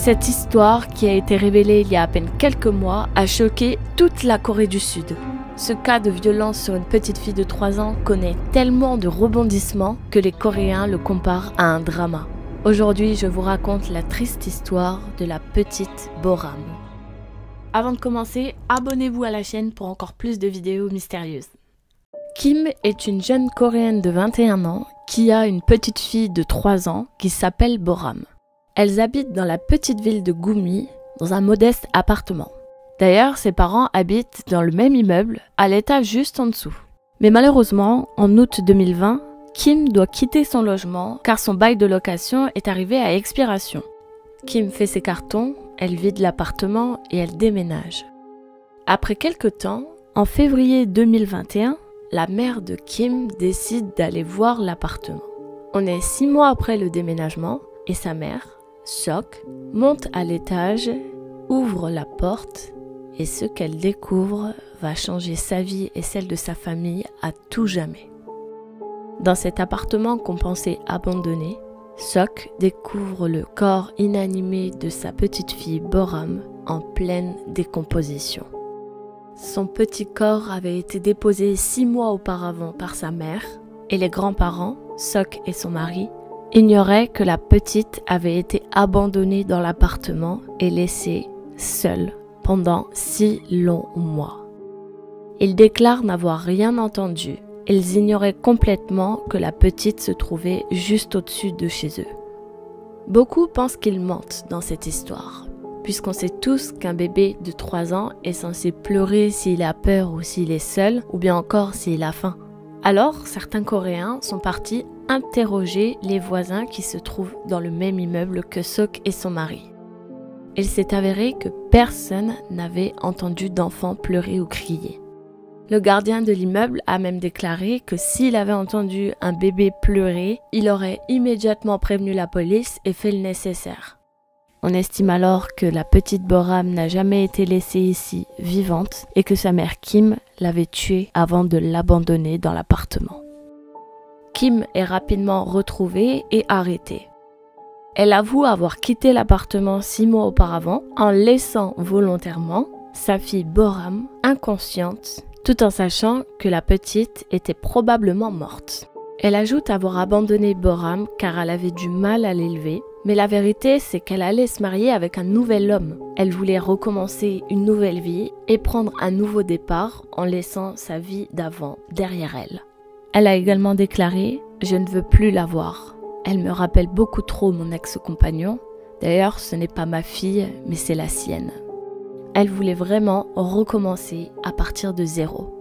Cette histoire, qui a été révélée il y a à peine quelques mois, a choqué toute la Corée du Sud. Ce cas de violence sur une petite fille de 3 ans connaît tellement de rebondissements que les Coréens le comparent à un drama. Aujourd'hui, je vous raconte la triste histoire de la petite Boram. Avant de commencer, abonnez-vous à la chaîne pour encore plus de vidéos mystérieuses. Kim est une jeune Coréenne de 21 ans qui a une petite fille de 3 ans qui s'appelle Boram. Elles habitent dans la petite ville de Gumi, dans un modeste appartement. D'ailleurs, ses parents habitent dans le même immeuble, à l'étage juste en dessous. Mais malheureusement, en août 2020, Kim doit quitter son logement car son bail de location est arrivé à expiration. Kim fait ses cartons, elle vide l'appartement et elle déménage. Après quelques temps, en février 2021, la mère de Kim décide d'aller voir l'appartement. On est 6 mois après le déménagement et sa mère, Sok, monte à l'étage, ouvre la porte et ce qu'elle découvre va changer sa vie et celle de sa famille à tout jamais. Dans cet appartement qu'on pensait abandonné, Sok découvre le corps inanimé de sa petite fille Boram en pleine décomposition. Son petit corps avait été déposé 6 mois auparavant par sa mère et les grands-parents, Sok et son mari, ignoraient que la petite avait été abandonnée dans l'appartement et laissée seule pendant 6 longs mois. Ils déclarent n'avoir rien entendu. Ils ignoraient complètement que la petite se trouvait juste au-dessus de chez eux. Beaucoup pensent qu'ils mentent dans cette histoire, puisqu'on sait tous qu'un bébé de 3 ans est censé pleurer s'il a peur ou s'il est seul, ou bien encore s'il a faim. Alors, certains Coréens sont partis interroger les voisins qui se trouvent dans le même immeuble que Sok et son mari. Il s'est avéré que personne n'avait entendu d'enfant pleurer ou crier. Le gardien de l'immeuble a même déclaré que s'il avait entendu un bébé pleurer, il aurait immédiatement prévenu la police et fait le nécessaire. On estime alors que la petite Boram n'a jamais été laissée ici vivante et que sa mère Kim l'avait tuée avant de l'abandonner dans l'appartement. Kim est rapidement retrouvée et arrêtée. Elle avoue avoir quitté l'appartement 6 mois auparavant en laissant volontairement sa fille Boram inconsciente, tout en sachant que la petite était probablement morte. Elle ajoute avoir abandonné Boram car elle avait du mal à l'élever, mais la vérité c'est qu'elle allait se marier avec un nouvel homme. Elle voulait recommencer une nouvelle vie et prendre un nouveau départ en laissant sa vie d'avant derrière elle. Elle a également déclaré « Je ne veux plus la voir. Elle me rappelle beaucoup trop mon ex-compagnon. D'ailleurs, ce n'est pas ma fille, mais c'est la sienne. » Elle voulait vraiment recommencer à partir de zéro.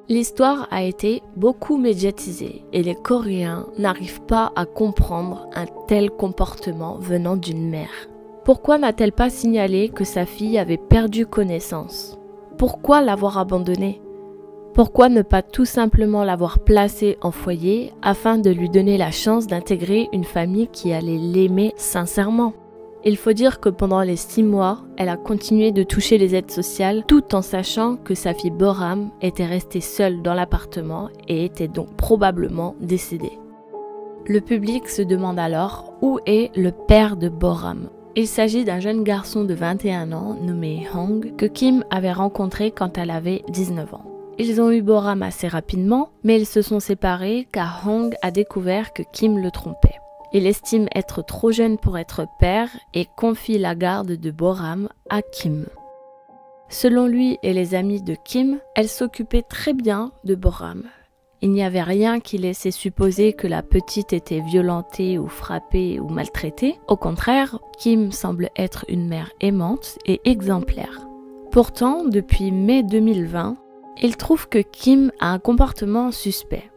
L'histoire a été beaucoup médiatisée et les Coréens n'arrivent pas à comprendre un tel comportement venant d'une mère. Pourquoi n'a-t-elle pas signalé que sa fille avait perdu connaissance? Pourquoi l'avoir abandonnée? Pourquoi ne pas tout simplement l'avoir placée en foyer afin de lui donner la chance d'intégrer une famille qui allait l'aimer sincèrement? Il faut dire que pendant les 6 mois, elle a continué de toucher les aides sociales tout en sachant que sa fille Boram était restée seule dans l'appartement et était donc probablement décédée. Le public se demande alors où est le père de Boram. Il s'agit d'un jeune garçon de 21 ans nommé Hong que Kim avait rencontré quand elle avait 19 ans. Ils ont eu Boram assez rapidement, mais ils se sont séparés car Hong a découvert que Kim le trompait. Il estime être trop jeune pour être père et confie la garde de Boram à Kim. Selon lui et les amis de Kim, elle s'occupait très bien de Boram. Il n'y avait rien qui laissait supposer que la petite était violentée ou frappée ou maltraitée. Au contraire, Kim semble être une mère aimante et exemplaire. Pourtant, depuis mai 2020, il trouve que Kim a un comportement suspect.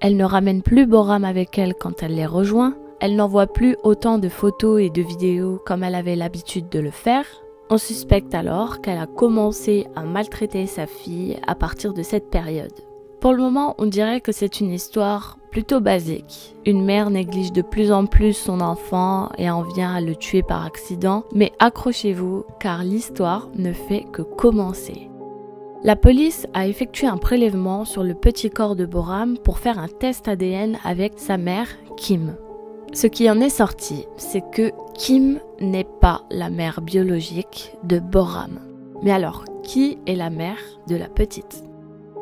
Elle ne ramène plus Boram avec elle quand elle les rejoint, elle n'envoie plus autant de photos et de vidéos comme elle avait l'habitude de le faire. On suspecte alors qu'elle a commencé à maltraiter sa fille à partir de cette période. Pour le moment, on dirait que c'est une histoire plutôt basique. Une mère néglige de plus en plus son enfant et en vient à le tuer par accident, mais accrochez-vous car l'histoire ne fait que commencer. La police a effectué un prélèvement sur le petit corps de Boram pour faire un test ADN avec sa mère, Kim. Ce qui en est sorti, c'est que Kim n'est pas la mère biologique de Boram. Mais alors, qui est la mère de la petite?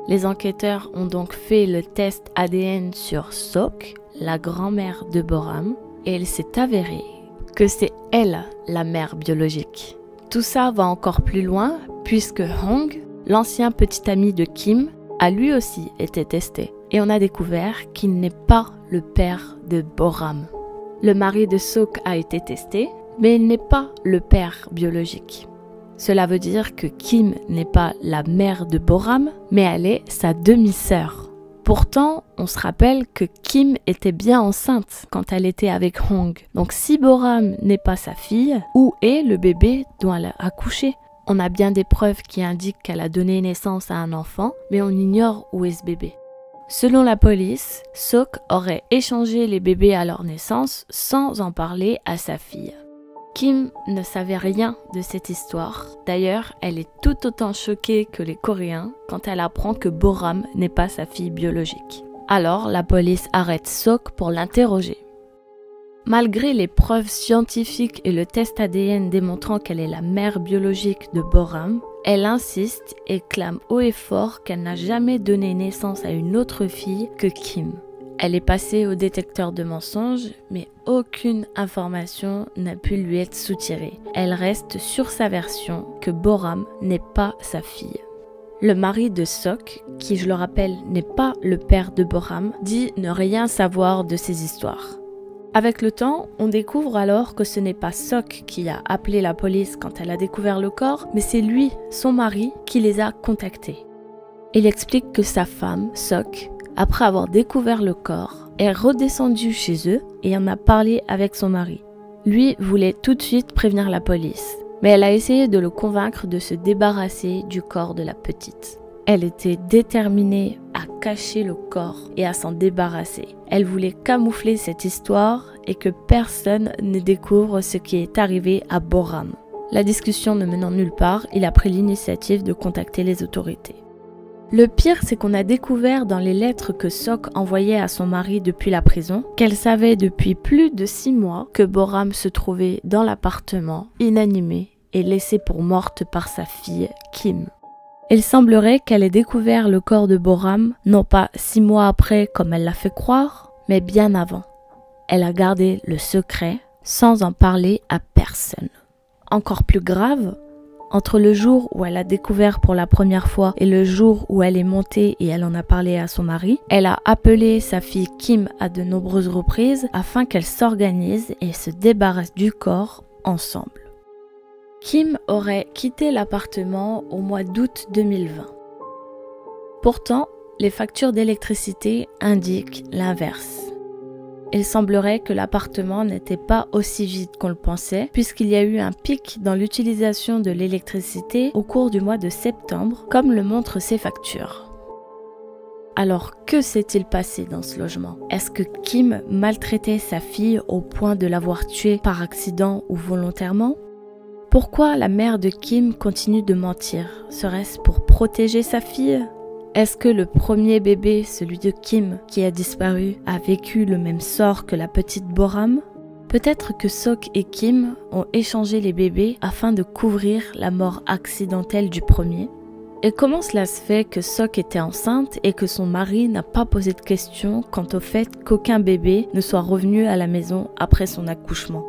Les enquêteurs ont donc fait le test ADN sur Sok, la grand-mère de Boram, et il s'est avéré que c'est elle la mère biologique. Tout ça va encore plus loin puisque Hong, l'ancien petit ami de Kim, a lui aussi été testé. Et on a découvert qu'il n'est pas le père de Boram. Le mari de Sok a été testé, mais il n'est pas le père biologique. Cela veut dire que Kim n'est pas la mère de Boram, mais elle est sa demi-sœur. Pourtant, on se rappelle que Kim était bien enceinte quand elle était avec Hong. Donc si Boram n'est pas sa fille, où est le bébé dont elle a accouché? On a bien des preuves qui indiquent qu'elle a donné naissance à un enfant, mais on ignore où est ce bébé. Selon la police, Sok aurait échangé les bébés à leur naissance sans en parler à sa fille. Kim ne savait rien de cette histoire. D'ailleurs, elle est tout autant choquée que les Coréens quand elle apprend que Boram n'est pas sa fille biologique. Alors, la police arrête Sok pour l'interroger. Malgré les preuves scientifiques et le test ADN démontrant qu'elle est la mère biologique de Boram, elle insiste et clame haut et fort qu'elle n'a jamais donné naissance à une autre fille que Kim. Elle est passée au détecteur de mensonges, mais aucune information n'a pu lui être soutirée. Elle reste sur sa version que Boram n'est pas sa fille. Le mari de Sok, qui je le rappelle n'est pas le père de Boram, dit ne rien savoir de ces histoires. Avec le temps, on découvre alors que ce n'est pas Sok qui a appelé la police quand elle a découvert le corps, mais c'est lui, son mari, qui les a contactés. Il explique que sa femme, Sok, après avoir découvert le corps, est redescendue chez eux et en a parlé avec son mari. Lui voulait tout de suite prévenir la police, mais elle a essayé de le convaincre de se débarrasser du corps de la petite. Elle était déterminée à cacher le corps et à s'en débarrasser. Elle voulait camoufler cette histoire et que personne ne découvre ce qui est arrivé à Boram. La discussion ne menant nulle part, il a pris l'initiative de contacter les autorités. Le pire, c'est qu'on a découvert dans les lettres que Sok envoyait à son mari depuis la prison qu'elle savait depuis plus de 6 mois que Boram se trouvait dans l'appartement, inanimé et laissé pour morte par sa fille Kim. Il semblerait qu'elle ait découvert le corps de Boram, non pas 6 mois après comme elle l'a fait croire, mais bien avant. Elle a gardé le secret sans en parler à personne. Encore plus grave, entre le jour où elle a découvert pour la première fois et le jour où elle est montée et elle en a parlé à son mari, elle a appelé sa fille Kim à de nombreuses reprises afin qu'elle s'organise et se débarrasse du corps ensemble. Kim aurait quitté l'appartement au mois d'août 2020. Pourtant, les factures d'électricité indiquent l'inverse. Il semblerait que l'appartement n'était pas aussi vide qu'on le pensait, puisqu'il y a eu un pic dans l'utilisation de l'électricité au cours du mois de septembre, comme le montrent ces factures. Alors, que s'est-il passé dans ce logement? Est-ce que Kim maltraitait sa fille au point de l'avoir tuée par accident ou volontairement? Pourquoi la mère de Kim continue de mentir? Serait-ce pour protéger sa fille? Est-ce que le premier bébé, celui de Kim, qui a disparu, a vécu le même sort que la petite Boram? Peut-être que Sok et Kim ont échangé les bébés afin de couvrir la mort accidentelle du premier. Et comment cela se fait que Sok était enceinte et que son mari n'a pas posé de questions quant au fait qu'aucun bébé ne soit revenu à la maison après son accouchement?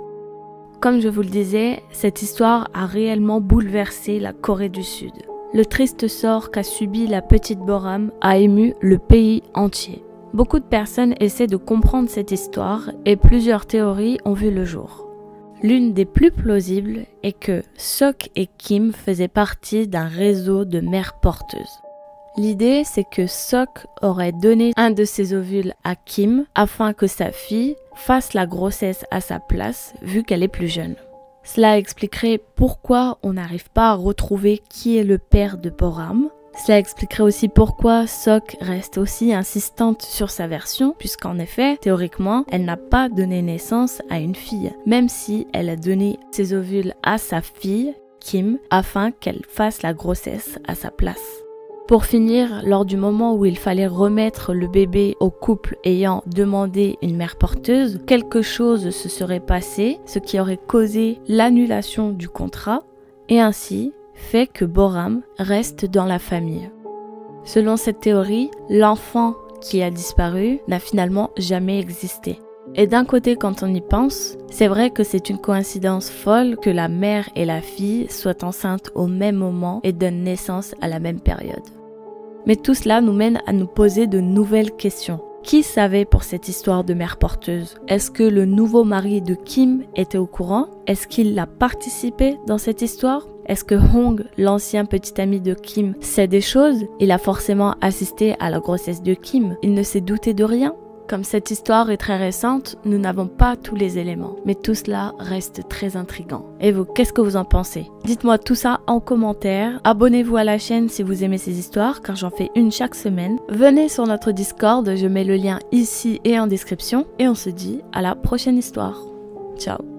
Comme je vous le disais, cette histoire a réellement bouleversé la Corée du Sud. Le triste sort qu'a subi la petite Boram a ému le pays entier. Beaucoup de personnes essaient de comprendre cette histoire et plusieurs théories ont vu le jour. L'une des plus plausibles est que Sok et Kim faisaient partie d'un réseau de mères porteuses. L'idée, c'est que Sok aurait donné un de ses ovules à Kim afin que sa fille fasse la grossesse à sa place vu qu'elle est plus jeune. Cela expliquerait pourquoi on n'arrive pas à retrouver qui est le père de Boram. Cela expliquerait aussi pourquoi Sok reste aussi insistante sur sa version, puisqu'en effet, théoriquement, elle n'a pas donné naissance à une fille, même si elle a donné ses ovules à sa fille, Kim, afin qu'elle fasse la grossesse à sa place. Pour finir, lors du moment où il fallait remettre le bébé au couple ayant demandé une mère porteuse, quelque chose se serait passé, ce qui aurait causé l'annulation du contrat et ainsi fait que Boram reste dans la famille. Selon cette théorie, l'enfant qui a disparu n'a finalement jamais existé. Et d'un côté, quand on y pense, c'est vrai que c'est une coïncidence folle que la mère et la fille soient enceintes au même moment et donnent naissance à la même période. Mais tout cela nous mène à nous poser de nouvelles questions. Qui savait pour cette histoire de mère porteuse? Est-ce que le nouveau mari de Kim était au courant? Est-ce qu'il a participé dans cette histoire? Est-ce que Hong, l'ancien petit ami de Kim, sait des choses? Il a forcément assisté à la grossesse de Kim. Il ne s'est douté de rien? Comme cette histoire est très récente, nous n'avons pas tous les éléments, mais tout cela reste très intriguant. Et vous, qu'est-ce que vous en pensez? Dites-moi tout ça en commentaire. Abonnez-vous à la chaîne si vous aimez ces histoires, car j'en fais une chaque semaine. Venez sur notre Discord, je mets le lien ici et en description. Et on se dit à la prochaine histoire. Ciao!